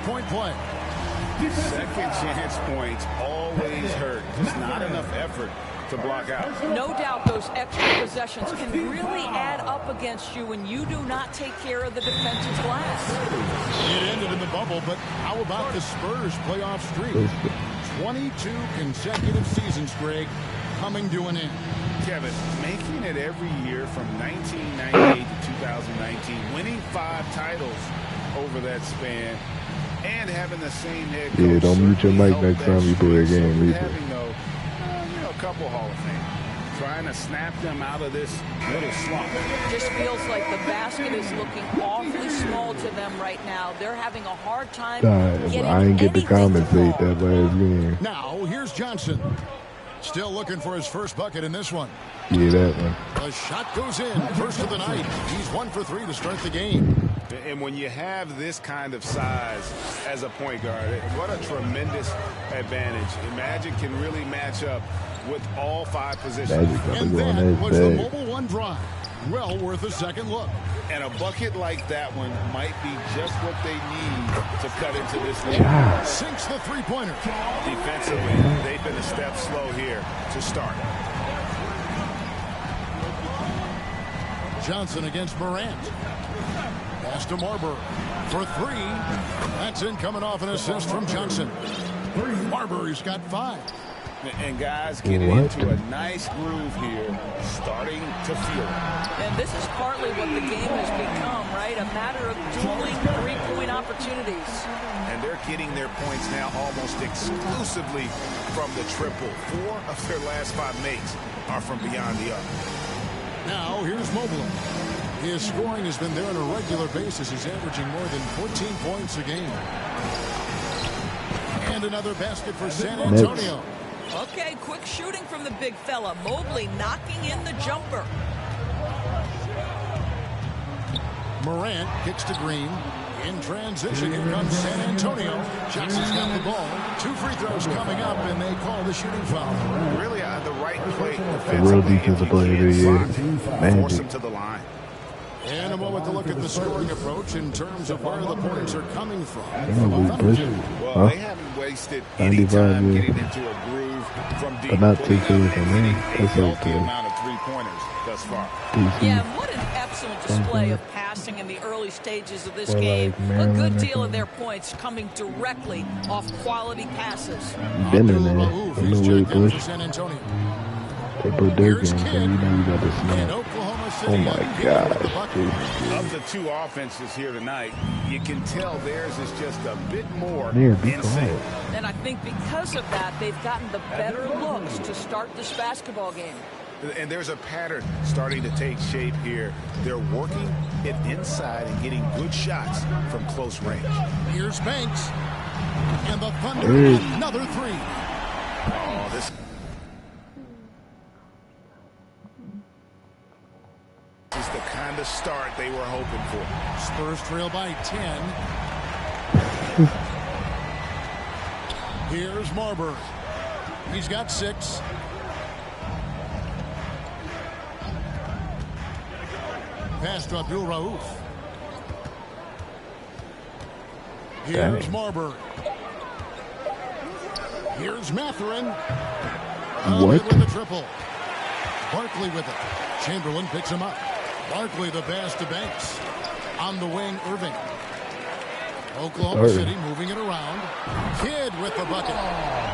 three-point play. Second chance points always hurt. Just not enough effort to block out. No doubt those extra possessions can really add up against you when you do not take care of the defensive glass. It ended in the bubble, but how about the Spurs playoff streak? 22 consecutive seasons, Greg, coming to an end. Kevin, making it every year from 1998 to 2019, winning 5 titles over that span, and having the same head coach. Yeah, don't mute your mic next time you play a game either. Having a couple Hall of Fame, trying to snap them out of this little slump. Just feels like the basket is looking awfully small to them right now. They're having a hard time getting I ain't get to compensate that last game. Now, here's Johnson. Still looking for his first bucket in this one. Yeah, that one. The shot goes in. First of the night. He's 1 for 3 to start the game. And when you have this kind of size as a point guard, what a tremendous advantage. Magic can really match up with all 5 positions. And that was the Mobile 1 drive. Well worth a second look. And a bucket like that one might be just what they need to cut into this lead. Yeah. Sinks the three-pointer. Defensively, they've been a step slow here to start. Johnson against Morant. Pass to Marbury for 3. That's in, coming off an assist from Johnson. Marbury's got 5. And guys getting into a nice groove here, starting to feel it. And this is partly what the game has become, right? A matter of dueling three-point opportunities. And they're getting their points now almost exclusively from the triple. 4 of their last 5 makes are from beyond the arc. Now, here's Mobley. His scoring has been there on a regular basis. He's averaging more than 14 points a game. And another basket for San Antonio. Okay, quick shooting from the big fella. Mobley knocking in the jumper. Morant kicks to Green. In transition, here comes San Antonio. Johnson's got the ball. 2 free throws coming up, and they call the shooting foul. Really the right play. A real defensive player of the year. Force him to the line. In a moment to look at the scoring approach in terms of where the points are coming from. Well, they haven't wasted any time getting into a groove from deep. But not too good for me. That's okay. Amount of 3-pointers thus far. Yeah, what an excellent display of passing in the early stages of this game. A good deal of their points coming directly off quality passes. Been in there. They put their game, so you know you got to snap. Oh my gosh. Of the 2 offenses here tonight, you can tell theirs is just a bit more insane. And I think because of that, they've gotten the better looks to start this basketball game. And there's a pattern starting to take shape here. They're working it inside and getting good shots from close range. Here's Banks. And the Thunder, another 3. Oh, this is the kind of start they were hoping for. Spurs trail by 10. Here's Marbury. He's got 6. Pass to Abdul Rauf. Here's Marbury. Here's Mathurin. What? With the triple. Barkley with it. Chamberlain picks him up. Barkley the pass to Banks. On the wing, Irving. Oklahoma City moving it around. Kidd with the bucket.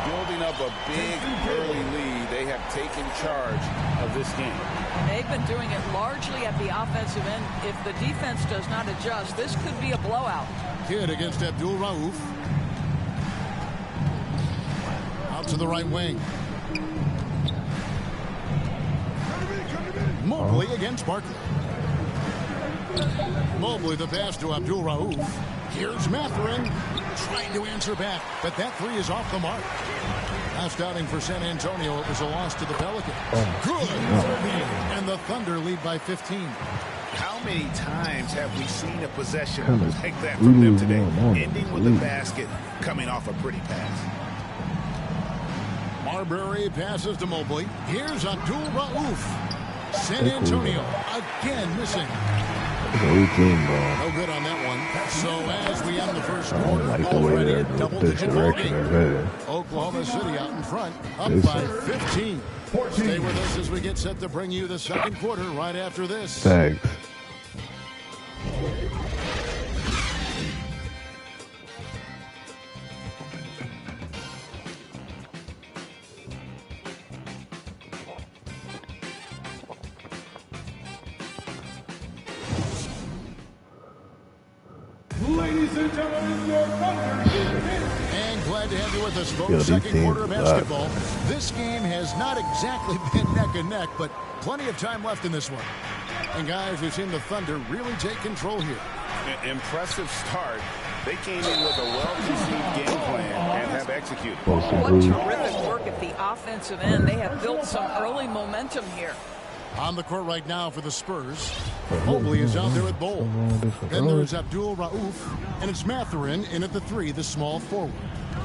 Building up a big early lead. They have taken charge of this game. They've been doing it largely at the offensive end. If the defense does not adjust, this could be a blowout. Kidd against Abdul Rauf. Out to the right wing. Mobley against Barkley. Mobley the pass to Abdul Rauf. Here's Mathurin trying to answer back, but that 3 is off the mark. Last outing for San Antonio, it was a loss to the Pelicans. Good. And the Thunder lead by 15. How many times have we seen a possession like that from them today, ending with a basket coming off a pretty pass? Marbury passes to Mobley. Here's Abdul Rauf. San Antonio again missing. routine, bro. No good on that one. So as we end the first I don't quarter, like the way already a that double-digit this ball direction game. is headed. Oklahoma City out in front, up by 15. Stay with us as we get set to bring you the second quarter right after this. Thanks. Ladies and gentlemen, your Thunder is in. And glad to have you with us, folks. Second quarter of basketball. This game has not exactly been neck and neck, but plenty of time left in this one. And guys, we've seen the Thunder really take control here. Impressive start. They came in with a well-conceived game plan and have executed. What terrific work at the offensive end. They have built some early momentum here. On the court right now for the Spurs, Mobley is out there at Bowl. Then there's Abdul Rauf, and it's Mathurin in at the 3, the small forward.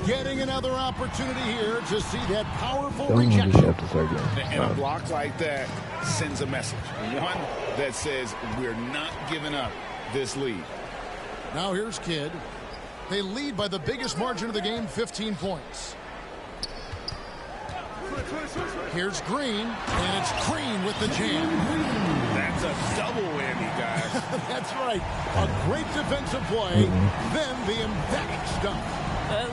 Getting another opportunity here to see that powerful rejection. And a block like that sends a message. One that says we're not giving up this lead. Now here's Kidd. They lead by the biggest margin of the game, 15 points. Here's Green, and it's Green with the jam. That's a double whammy, guys. That's right. A great defensive play, then the emphatic stop.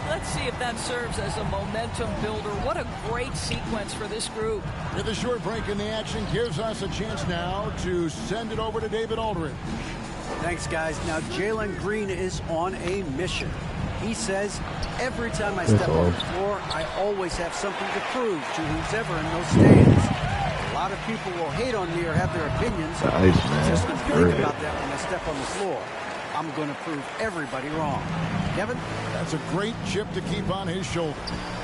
Let's see if that serves as a momentum builder. What a great sequence for this group. With a short break in the action, gives us a chance now to send it over to David Aldridge. Thanks, guys. Now, Jalen Green is on a mission. He says, every time I step on the floor, I always have something to prove to who's ever in those stands. A lot of people will hate on me or have their opinions. Just think about that when I step on the floor. I'm going to prove everybody wrong. Kevin? That's a great chip to keep on his shoulder.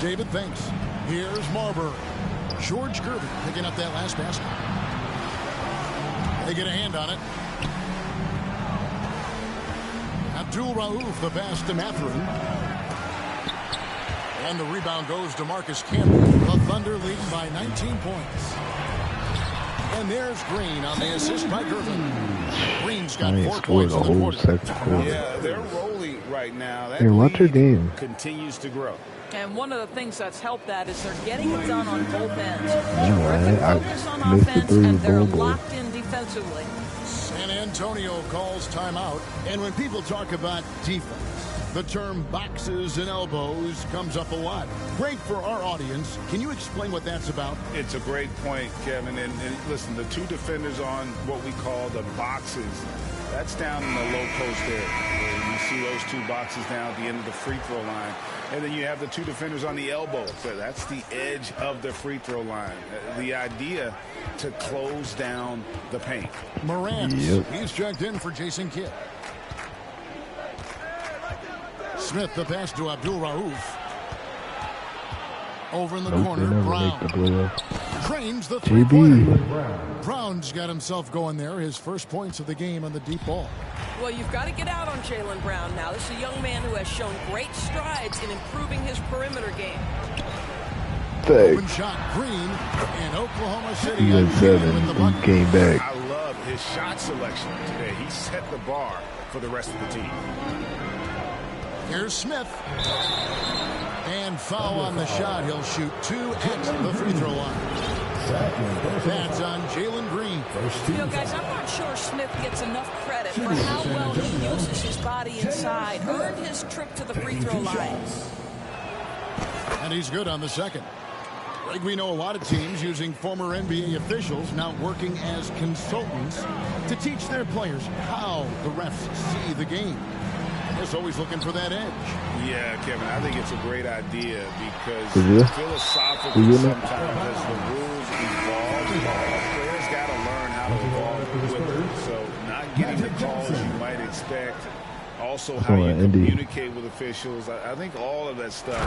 David, thanks. Here's Marbury. George Kirby picking up that last basket. They get a hand on it. Abdul Rauf, the pass to Mathurin. And the rebound goes to Marcus Campbell. The Thunder leading by 19 points. And there's Green on the assist by Gervin. Green's got 4 points in the quarter. Yeah, they're rolling right now. That watch your game. Continues to grow. And one of the things that's helped that is they're getting it done on both ends. Terrific focus on offense, and they're locked in defensively. San Antonio calls timeout. And when people talk about defense, the term boxes and elbows comes up a lot. Great for our audience. Can you explain what that's about? It's a great point, Kevin. And listen, the two defenders on what we call the boxes, that's down in the low post area. You see those two boxes down at the end of the free throw line. And then you have the two defenders on the elbows. So that's the edge of the free throw line. The idea to close down the paint. Morant, he's checked in for Jason Kidd. Smith, the pass to Abdul Rauf. Over in the corner, Brown. Trains the three-pointer. Brown's got himself going there. His first points of the game on the deep ball. Well, you've got to get out on Jaylen Brown now. This is a young man who has shown great strides in improving his perimeter game. Open shot, Green, and Oklahoma City. He went 7 and came back. I love his shot selection today. He set the bar for the rest of the team. Here's Smith. And foul on the shot. He'll shoot 2 at the free throw line. That's on Jalen Green. You know, guys, I'm not sure Smith gets enough credit for how well he uses his body inside. Earned his trip to the free throw line. And he's good on the second. Like we know a lot of teams using former NBA officials now working as consultants to teach their players how the refs see the game. Just always looking for that edge. Yeah, Kevin, I think it's a great idea because philosophically sometimes as the rules evolve, players got to learn how to evolve with them. So not getting the calls you might expect, also how you communicate with officials. I think all of that stuff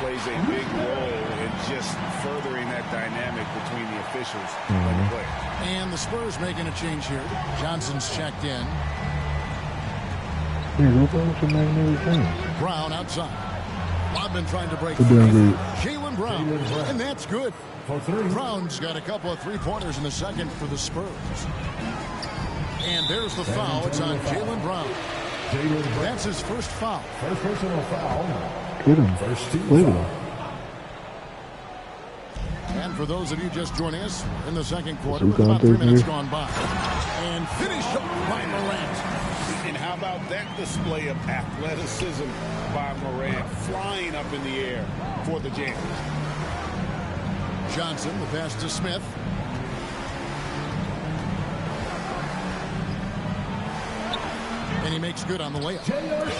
plays a big role in just furthering that dynamic between the officials and the players. And the Spurs making a change here. Johnson's checked in. Brown outside. Rodman trying to break free. Jaylen Brown. And that's good. Brown's got a couple of three-pointers in the second for the Spurs. And there's the foul. It's on Jaylen Brown. That's his first foul. First personal foul. Get him. First team foul. And for those of you just joining us in the second quarter, with about 3 minutes gone by. And finished off by Morant. And how about that display of athleticism by Morant, flying up in the air for the jam. Johnson, the pass to Smith. And he makes good on the layup.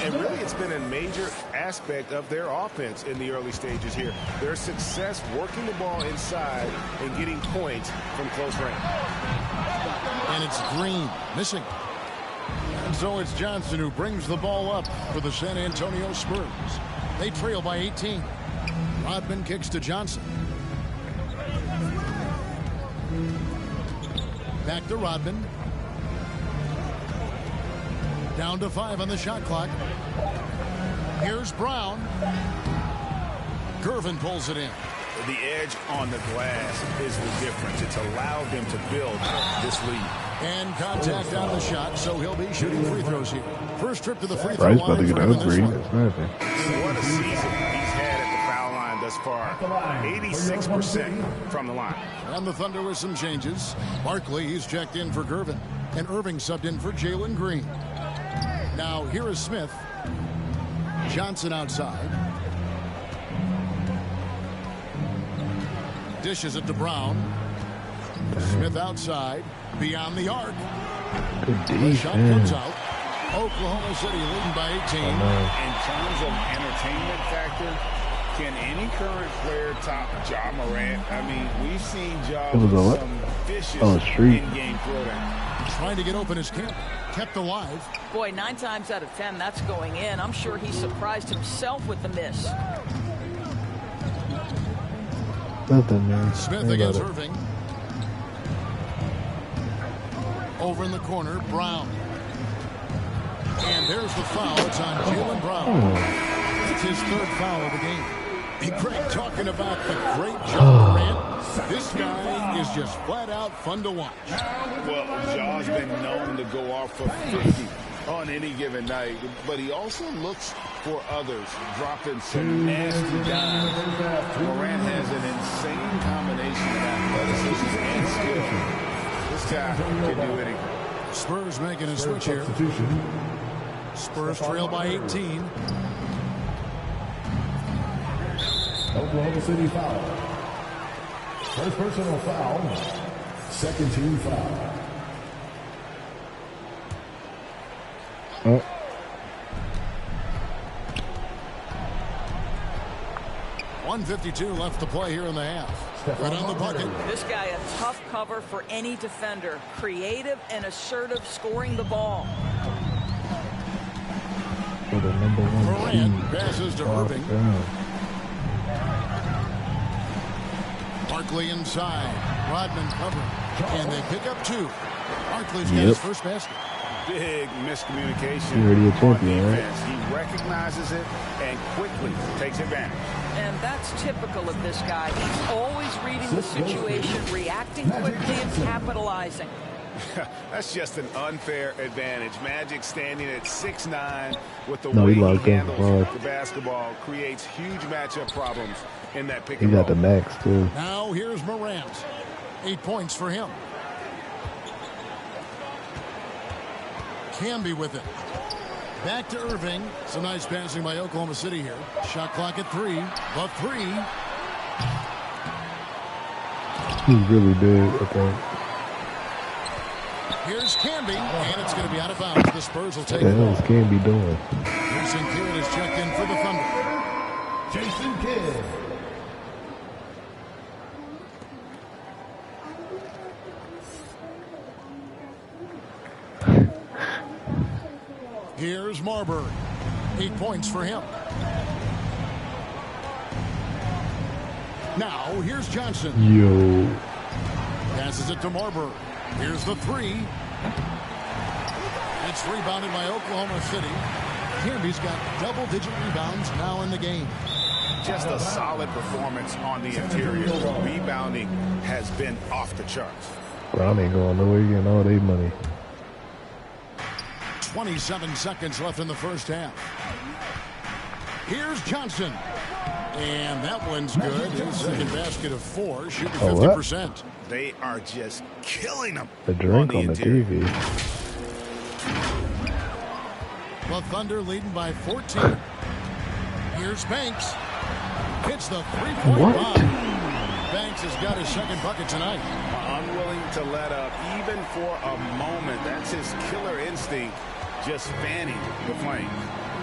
And really, it's been a major aspect of their offense in the early stages here. Their success working the ball inside and getting points from close range. And it's Green missing. And so it's Johnson who brings the ball up for the San Antonio Spurs. They trail by 18. Rodman kicks to Johnson. Back to Rodman. Down to 5 on the shot clock. Here's Brown. Gervin pulls it in. The edge on the glass is the difference. It's allowed them to build this lead. And contact on the shot, so he'll be shooting free throws here. First trip to the free throw Right, line. about to get an upgrade. What a season he's had at the foul line thus far. 86% from the line. And the Thunder with some changes. Barkley, he's checked in for Gervin. And Irving subbed in for Jalen Green. Now, here is Smith. Johnson outside. Dishes it to Brown. Smith outside. Beyond the arc. Good The shot comes defense. out. Oklahoma City leading by 18. In terms of entertainment factor, can any current player top Ja Morant? I mean, we've seen Ja It was a with what? some vicious Oh, street. in-game throwdown. Trying to get open his camp. Kept alive. Boy, 9 times out of 10, that's going in. I'm sure he surprised himself with the miss. Nothing, man. Smith against Irving. Over in the corner, Brown. And there's the foul. It's on Jaylen Brown. It's his 3rd foul of the game. Hey, Greg, talking about the great Ja Morant. This guy is just flat out fun to watch. Well, Ja's been known to go off for 50 on any given night, but he also looks for others, dropping some nasty dimes. Morant has an insane combination of athleticism and skill. This guy can do anything. Spurs making a switch here. Spurs trail by 18. Oklahoma City foul. First personal foul. Second team foul. Oh. .152 left to play here in the half. Right on the bucket. This guy a tough cover for any defender. Creative and assertive scoring the ball. For the #1 Morant team. passes to Irving. Barkley inside. Rodman covering. And they pick up 2. Barkley's got his first basket. Big miscommunication. You're already a on champion, right? defense. He recognizes it and quickly takes advantage. And that's typical of this guy. He's always reading the situation, reacting quickly, and capitalizing. That's just an unfair advantage. Magic standing at 6'9" with the No, way he he locked in handles for the basketball creates huge matchup problems in that pick He and roll. got the max, too. Now here's Morant. 8 points for him. Camby with it. Back to Irving. Some nice passing by Oklahoma City here. Shot clock at 3. The 3. He's really big, I think. Here's Camby, and it's going to be out of bounds. The Spurs will take What it. the hell is Camby doing? Jason Kidd is checked in for the Thunder. Jason Kidd. Here's Marbury. 8 points for him. Now, here's Johnson. Yo. Passes it to Marbury. Here's the 3. It's rebounded by Oklahoma City. Camby's got double-digit rebounds now in the game. Just a solid performance on the interior. Rebounding has been off the charts. Brown ain't going nowhere. He getting all their money. 27 seconds left in the first half. Here's Johnson. And that one's good. His second basket of 4, shooting 50%. They are just killing them. The drink on the TV. The Thunder leading by 14. Here's Banks. Hits the three-point bomb. Banks has got his second bucket tonight. Unwilling to let up even for a moment. That's his killer instinct, just fanning the flame.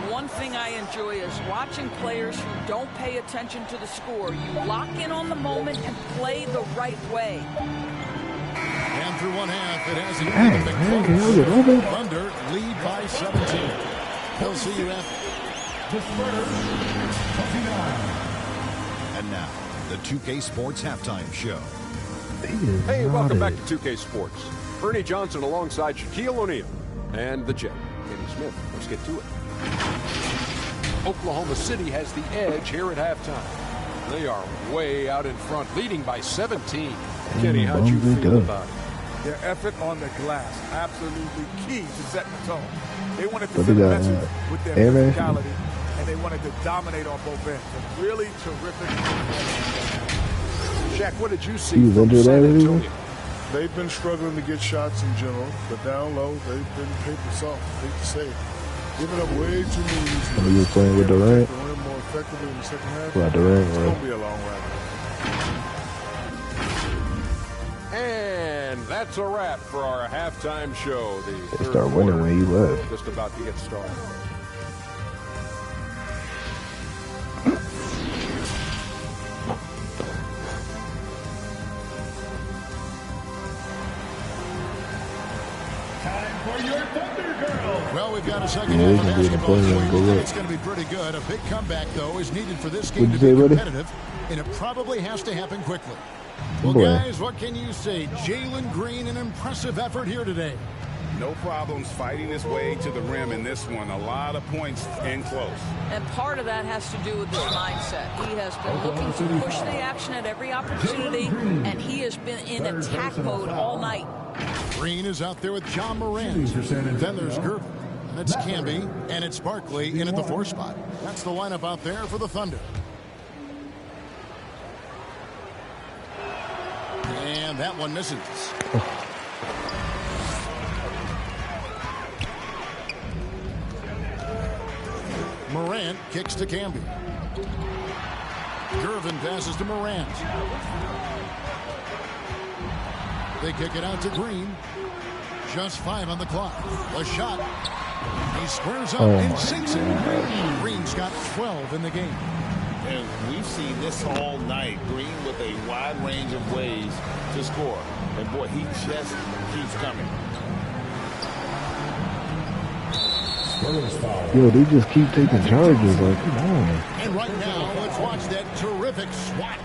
One thing I enjoy is watching players who don't pay attention to the score. You lock in on the moment and play the right way. And through one half, it hasn't even been close. Thunder lead by 17. We'll see you after. And now, the 2K Sports Halftime Show. Hey, welcome back to 2K Sports. Ernie Johnson alongside Shaquille O'Neal and the Jet, Kenny Smith. Let's get to it. Oklahoma City has the edge here at halftime. They are way out in front, leading by 17. Kenny, how'd you feel about it? Their effort on the glass, absolutely key to setting the tone. They wanted to set a message with their physicality, and they wanted to dominate on both ends. A really terrific. Shaq, what did you see from San Antonio? They've been struggling to get shots in general, but down low, they've been paper soft. I hate to say it. Giving up way too many. When you were playing with Durant? More effectively in the second half. Well, Durant, it's going to be a long ride. And that's a wrap for our halftime show. They start winning when you left. Just about to get started. Well, we've got a second half of basketball. It's going to be pretty good. A big comeback, though, is needed for this game to be competitive, and it probably has to happen quickly. Well, guys, what can you say? Jalen Green, an impressive effort here today. No problems fighting his way to the rim in this one. A lot of points in close. And part of that has to do with his mindset. He has been looking to push the action at every opportunity, and he has been in attack mode all night. Green is out there with John Morant. Then there's Gervin. And it's Camby. And it's Barkley in at the 4 spot. That's the lineup out there for the Thunder. And that one misses. Morant kicks to Camby. Gervin passes to Morant. They kick it out to Green. Just 5 on the clock. The shot. He squares up and sinks it. Green's got 12 in the game. And we've seen this all night. Green with a wide range of ways to score. And boy, he just keeps coming. Yo, they just keep taking charges. Like, come on. And right now, let's watch that terrific swat.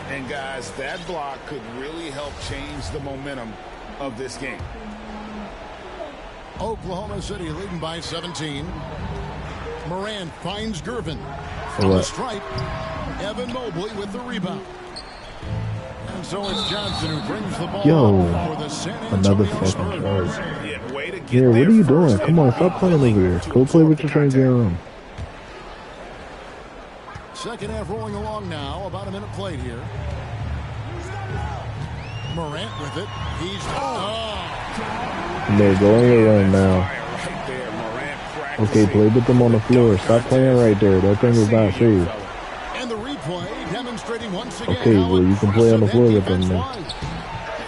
And guys, that block could really help change the momentum of this game. Oklahoma City leading by 17. Morant finds Gervin. From the stripe, Evan Mobley with the rebound. And so it's Johnson who brings the ball for the San Antonio Spurs. Yeah, what are you doing? Come on, stop playing over here. Go play with your friends in your room. Second half rolling along now. About a minute played here. Morant with it. He's They're going to run now. Okay, play with them on the floor. Stop playing right there. That thing is not safe. And the replay demonstrating once again. Okay, well, you can play on the floor with them now.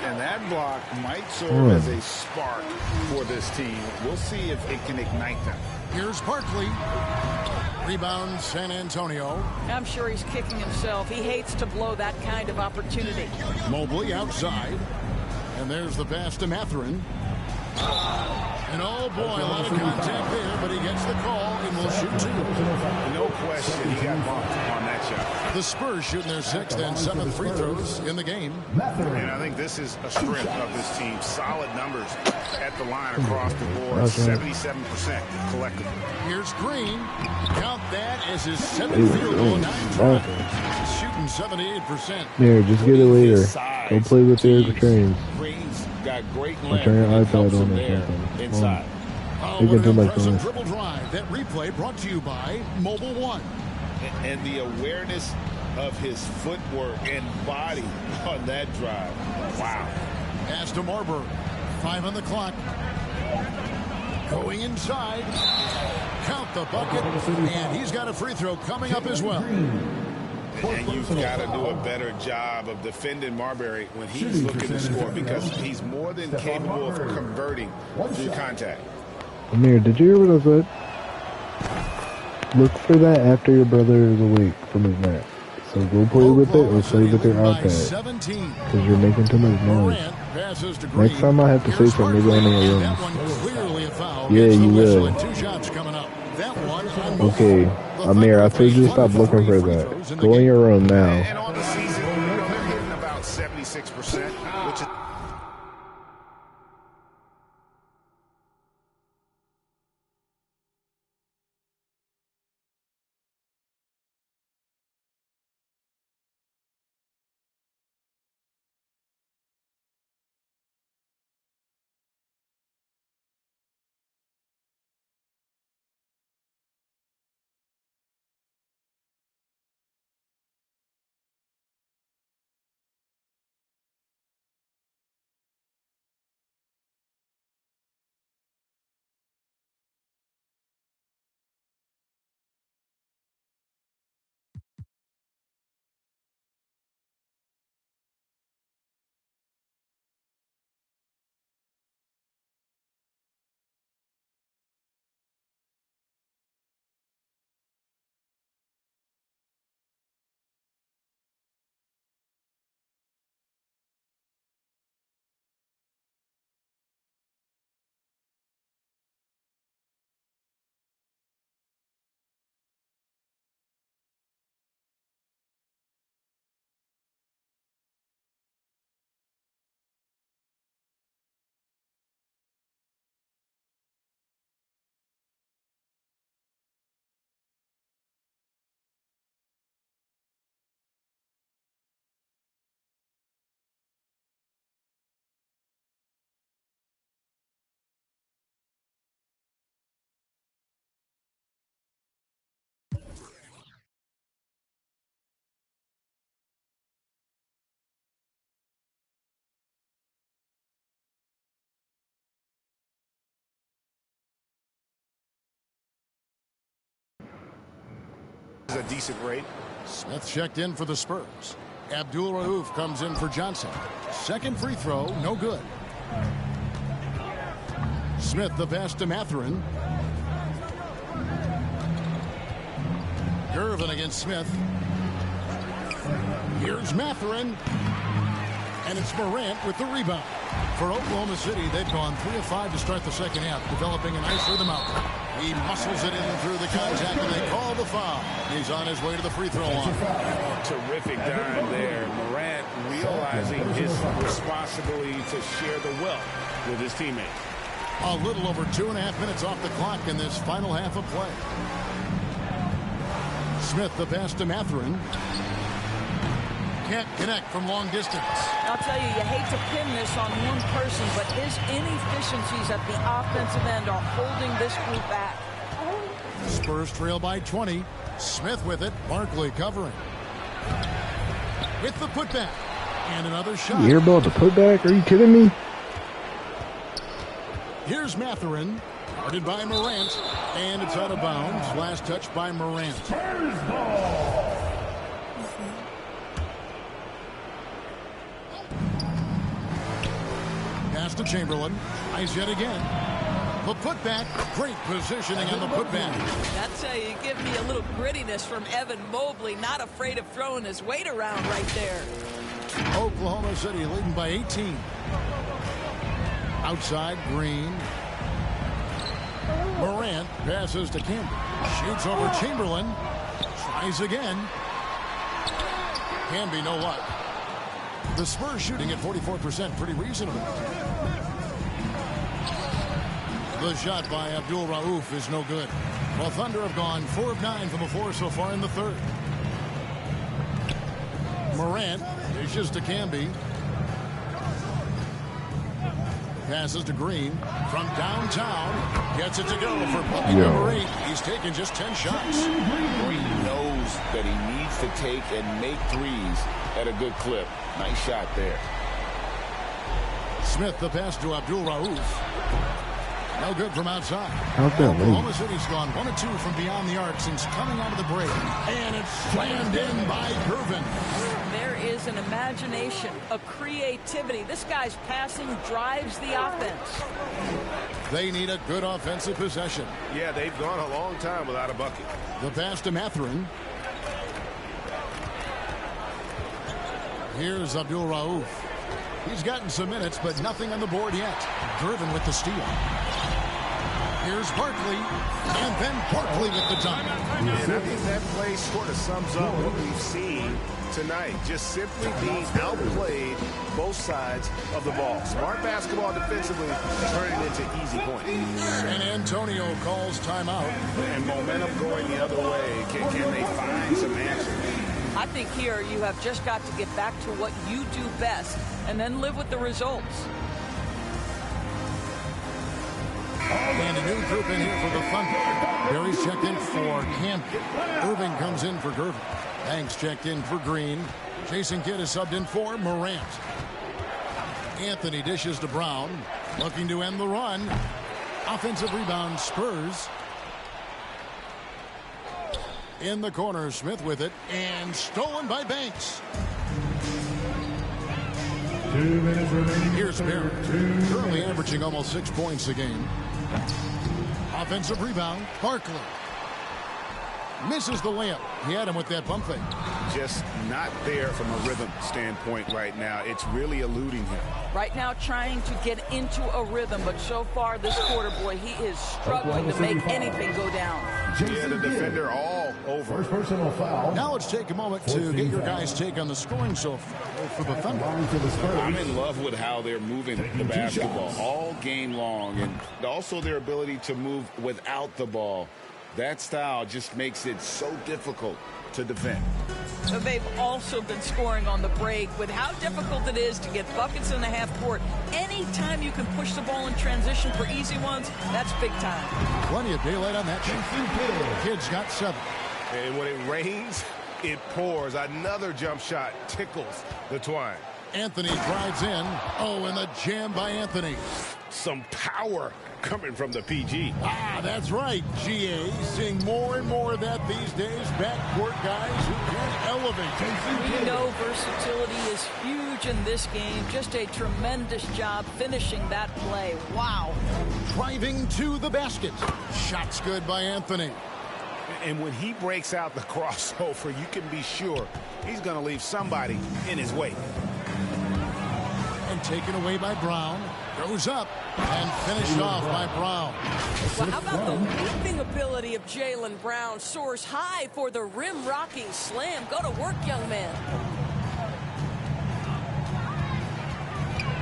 And that block might serve as a spark for this team. We'll see if it can ignite them. Here's Barkley. Rebound San Antonio. I'm sure he's kicking himself. He hates to blow that kind of opportunity. Mobley outside. And there's the pass to Mathurin. And oh boy, a lot of contact there, but he gets the call and will shoot 2. No question, he got bumped on that shot. The Spurs shooting their 6th and 7th free throws in the game. And I think this is a strength of this team. Solid numbers at the line across the board. 77% collectively. Here's Green. Count that as his 7th field goal. 9 tries. Shooting 78%. There, just get it later. Go play with the trains. Green's got great length. Turn your iPad on there inside. A What an impressive dribble drive. That replay brought to you by Mobile One. And the awareness of his footwork and body on that drive. Wow. Pass to Marbury. 5 on the clock. Going inside. Count the bucket. And he's got a free throw coming up as well. And you've got to do a better job of defending Marbury when he's looking to score, because he's more than capable of converting through contact. Amir, did you hear what I said? Look for that after your brother is awake from his nap. So go play with it or play with your iPad. Because you're making too much noise. Next time I have to say something, maybe I'm in your room. Yeah, you will. Okay, Amir, I told you to stop looking for that. Go in your room now. And on the season, they're hitting about 76%, which is... a decent rate. Smith checked in for the Spurs. Abdul Rauf comes in for Johnson. Second free throw, no good. Smith the pass to Mathurin. Gervin against Smith. Here's Mathurin. And it's Morant with the rebound. For Oklahoma City, they've gone 3 of 5 to start the second half, developing a nice rhythm out there. He muscles it in through the contact, and they call the foul. He's on his way to the free throw line. Terrific dime there. Morant realizing his responsibility to share the wealth with his teammates. A little over 2.5 minutes off the clock in this final half of play. Smith the pass to Mathurin. Can't connect from long distance. I'll tell you, you hate to pin this on one person, but his inefficiencies at the offensive end are holding this group back. Spurs trail by 20. Smith with it. Barkley covering. With the putback. And another shot. You hear about the putback? Are you kidding me? Here's Mathurin. Guarded by Morant. And it's out of bounds. Last touch by Morant. Spurs ball. Pass to Chamberlain. Tries yet again. The putback. Great positioning on the putback. That's how you give me a little grittiness from Evan Mobley. Not afraid of throwing his weight around right there. Oklahoma City leading by 18. Outside, Green. Morant passes to Campbell. Shoots over Chamberlain. Tries again. Camby, no luck. The Spurs shooting at 44%, pretty reasonable. The shot by Abdul Rauf is no good. Well, Thunder have gone 4 of 9 from the floor so far in the third. Morant dishes to Camby. passes to Green from downtown. Gets it to go for bucket number 8. He's taken just 10 shots. Green knows that he needs to take and make threes at a good clip. Nice shot there. Smith the pass to Abdul-Rauf. No good from outside. Oklahoma City's gone 1 of 2 from beyond the arc since coming out of the break. And it's slammed in by Gervin. There is an imagination, a creativity. This guy's passing drives the offense. They need a good offensive possession. Yeah, they've gone a long time without a bucket. The pass to Mathurin. Here's Abdul-Rauf. He's gotten some minutes, but nothing on the board yet. Gervin with the steal. Here's Barkley, and then Barkley with the dunk. And I think that play sort of sums up what we've seen tonight. Just simply being outplayed both sides of the ball. Smart basketball defensively, turning into easy points. And Antonio calls timeout. And momentum going the other way. Can they find some answers? I think here you have just got to get back to what you do best and then live with the results. And a new group in here for the Thunder. Barry's checked in for Camden. Irving comes in for Gervin. Banks checked in for Green. Jason Kidd is subbed in for Morant. Anthony dishes to Brown. Looking to end the run. Offensive rebound, Spurs. In the corner, Smith with it. And stolen by Banks. 2 minutes remaining. Here's Barry. Currently averaging almost 6 points a game. Offensive rebound, Barkley. Misses the layup. He had him with that pump fake. Just not there from a rhythm standpoint right now. It's really eluding him. Right now trying to get into a rhythm, but so far this quarter, boy, he is struggling to make anything go down. Yeah, the defender all over. First personal foul. Now let's take a moment to get your guys' take on the scoring so far for the Thunder. I'm in love with how they're moving the basketball all game long, and also their ability to move without the ball. That style just makes it so difficult to defend. So they've also been scoring on the break with how difficult it is to get buckets in the half court. Anytime you can push the ball in transition for easy ones, that's big time. Plenty of daylight on that shot. Kid's got 7. And when it rains, it pours. Another jump shot tickles the twine. Anthony drives in. Oh, and the jam by Anthony. Some power coming from the PG. Ah, that's right, GA. Seeing more and more of that these days. Backcourt guys who can elevate. We know versatility is huge in this game. Just a tremendous job finishing that play. Wow. Driving to the basket. Shots good by Anthony. And when he breaks out the crossover, you can be sure he's going to leave somebody in his wake. And taken away by Brown. Goes up and finished off by Brown. Well, how about the whipping ability of Jaylen Brown? Soars high for the rim-rocking slam. Go to work, young man.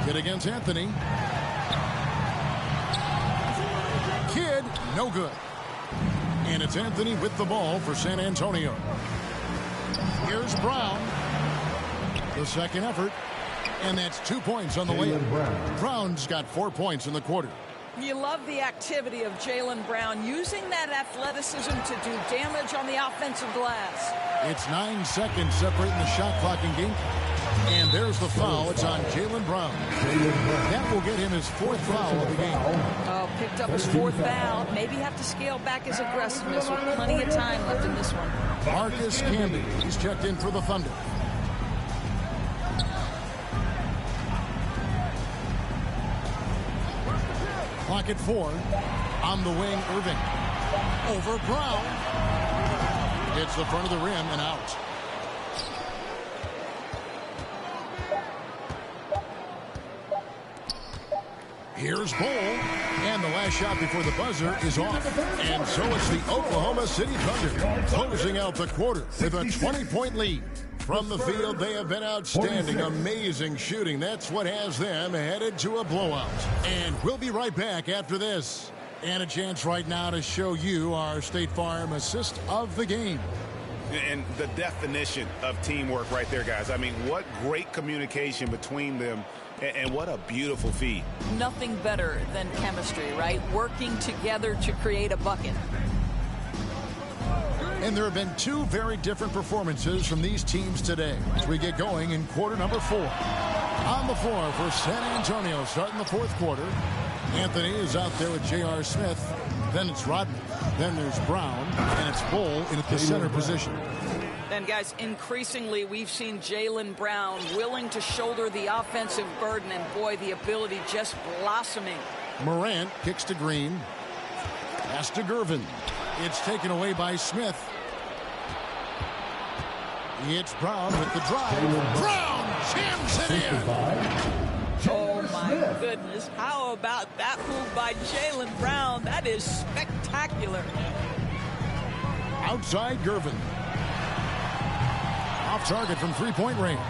Kid against Anthony. Kid, no good. And it's Anthony with the ball for San Antonio. Here's Brown. The second effort. And that's 2 points on the way. Brown's got 4 points in the quarter. You love the activity of Jaylen Brown using that athleticism to do damage on the offensive glass. It's 9 seconds separating the shot clock and game. And there's the foul. It's on Jaylen Brown. That will get him his 4th foul of the game. Oh, picked up his 4th foul. Maybe have to scale back his aggressiveness with plenty of time left in this one. Marcus Camby. He's checked in for the Thunder. Clock at 4. On the wing, Irving. Over Brown. Hits the front of the rim and out. Here's Bull. And the last shot before the buzzer is off. And so it's the Oklahoma City Thunder closing out the quarter with a 20-point lead. From the field, they have been outstanding. Amazing shooting. That's what has them headed to a blowout. And we'll be right back after this. And a chance right now to show you our State Farm assist of the game. And the definition of teamwork right there, guys. I mean, what great communication between them And what a beautiful feed. Nothing better than chemistry, right? Working together to create a bucket. And there have been two very different performances from these teams today as we get going in quarter number 4. On the floor for San Antonio starting the fourth quarter. Anthony is out there with J.R. Smith. Then it's Rodman. Then there's Brown. And it's Bull in at the center position. And, guys, increasingly we've seen Jaylen Brown willing to shoulder the offensive burden. And, boy, the ability just blossoming. Morant kicks to Green. Pass to Gervin. It's taken away by Smith. It's Brown with the drive. Brown jams it in. Oh, my goodness. How about that move by Jaylen Brown? That is spectacular. Outside Gervin. Off target from three-point range.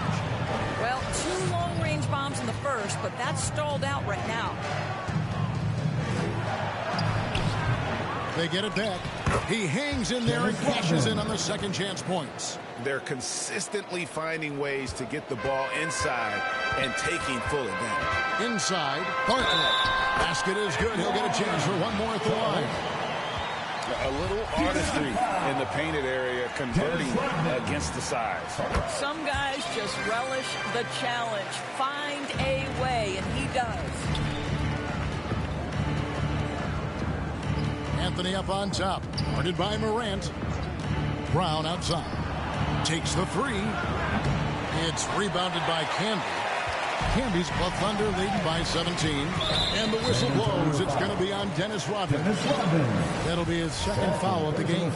Well, 2 long-range bombs in the first, but that's stalled out right now. They get it back. He hangs in there and cashes in on the second chance points. They're consistently finding ways to get the ball inside and taking full advantage. Inside, Barkley. Basket is good. He'll get a chance for one more at the line. A little artistry in the painted area, converting against the size. Some guys just relish the challenge. Find a way, and he does. Anthony up on top. Guarded by Morant. Brown outside. Takes the three. It's rebounded by Camby. Camby's the Thunder leading by 17. And the whistle blows. It's going to be on Dennis Rodman. That'll be his second foul of the game.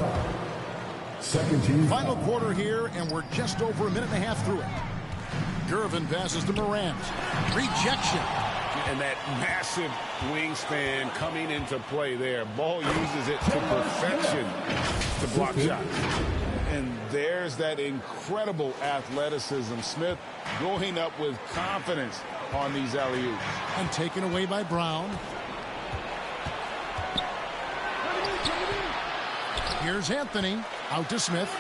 Second team. Final quarter here, and we're just over a minute and a half through it. Gervin passes to Morant. Rejection. And that massive wingspan coming into play there. Ball uses it to perfection to block shots. And there's that incredible athleticism. Smith going up with confidence on these alley-oops. And taken away by Brown. Here's Anthony. Out to Smith.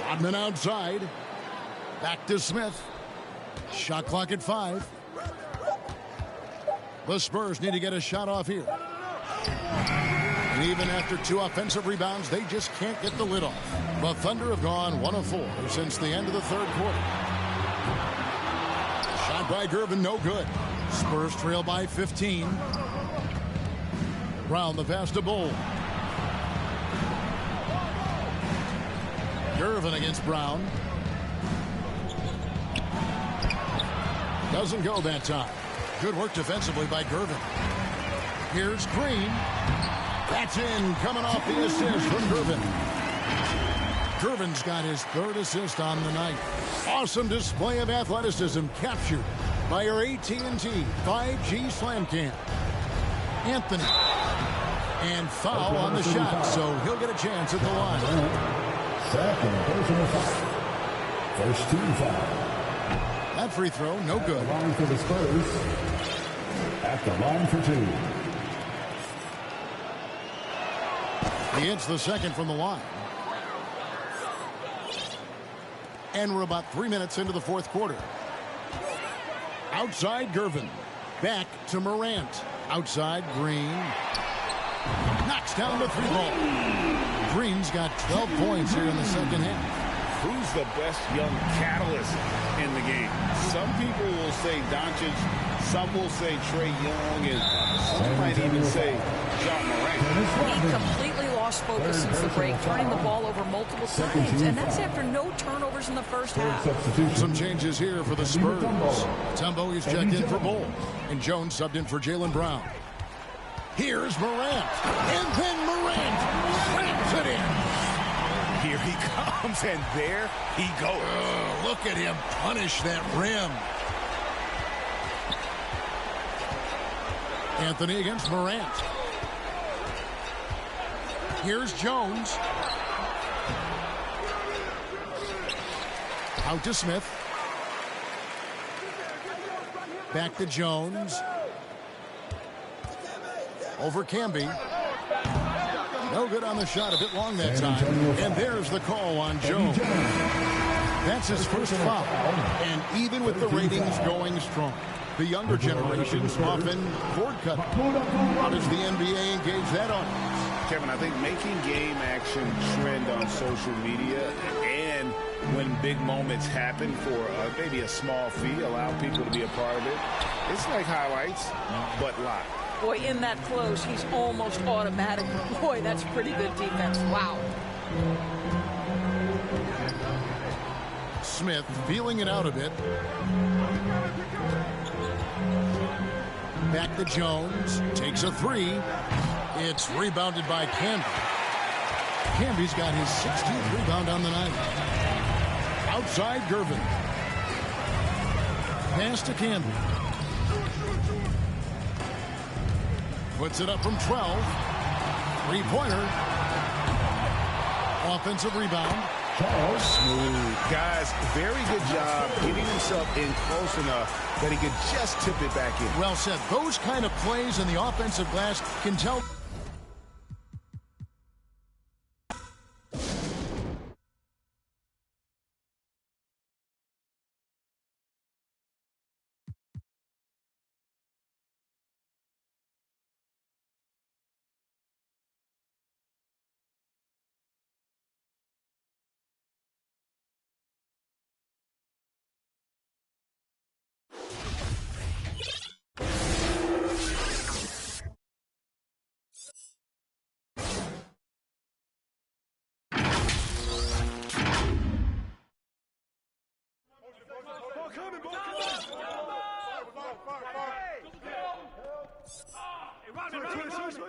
Rodman outside. Back to Smith. Shot clock at 5. The Spurs need to get a shot off here. And even after 2 offensive rebounds, they just can't get the lid off. The Thunder have gone 1 of 4 since the end of the third quarter. Shot by Gervin, no good. Spurs trail by 15. Brown the pass to Bull. Gervin against Brown. Doesn't go that time. Good work defensively by Gervin. Here's Green. That's in, coming off the assist from Gervin. Gervin's got his 3rd assist on the night. Awesome display of athleticism captured by our AT&T 5G Slam Cam. Anthony. And foul on the shot, so he'll get a chance at the line. Second personal foul. First team foul. That free throw, no good. Line for the Spurs. At the line for 2. He hits the second from the line. And we're about 3 minutes into the fourth quarter. Outside Gervin. Back to Morant. Outside Green. Knocks down the 3-ball. Green's got 12 points here in the second half. Who's the best young catalyst in the game? Some people will say Doncic, some will say Trae Young, and some might even say John Morant. He completely lost focus since the break, turning the ball over multiple times, and that's after no turnovers in the first half. Some changes here for the Spurs. Tumbo is checked in for Bull, and Jones subbed in for Jaylen Brown. Here's Morant, and then Morant slams it in. Here he comes, and there he goes. Look at him punish that rim. Anthony against Morant. Here's Jones. Out to Smith. Back to Jones. Over Camby. No good on the shot, a bit long that time. And there's the call on Jones. That's his first foul. And even with the ratings going strong, the younger generations often cord cut. How does the NBA engage that audience? Kevin, I think making game action trend on social media and when big moments happen for maybe a small fee, allow people to be a part of it. It's like highlights, but live. Boy, in that close, he's almost automatic. Boy, that's pretty good defense. Wow. Smith feeling it out a bit. Back to Jones. Takes a three. It's rebounded by Canby. Canby's got his 16th rebound on the night. Outside Gervin. Pass to Canby. Puts it up from 12. Three-pointer. Offensive rebound. Smooth. Guys, very good job getting himself in close enough that he could just tip it back in. Well said. Those kind of plays in the offensive glass can tell.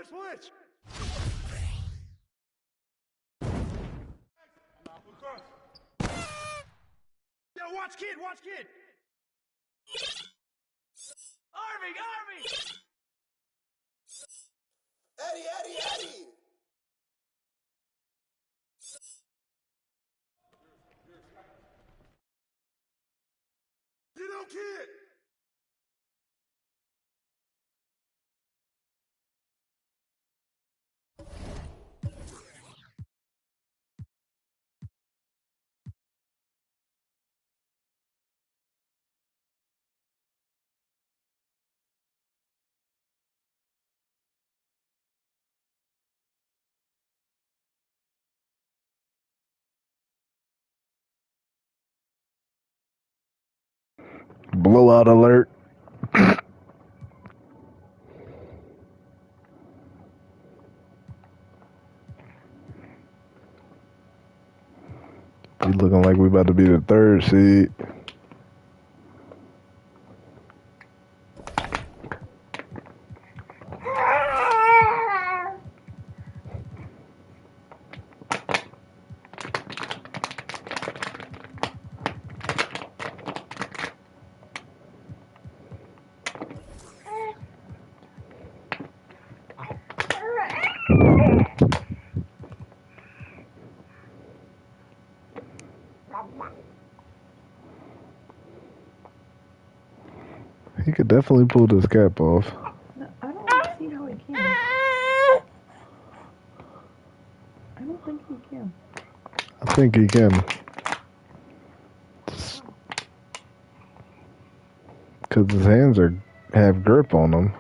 Switch. Yo, watch kid. Army. Eddie. Get out, kid. Blowout alert. He's looking like we about to be the third seed. He could definitely pull this cap off. No, I don't see how he can. I don't think he can. I think he can. Because his hands have grip on them.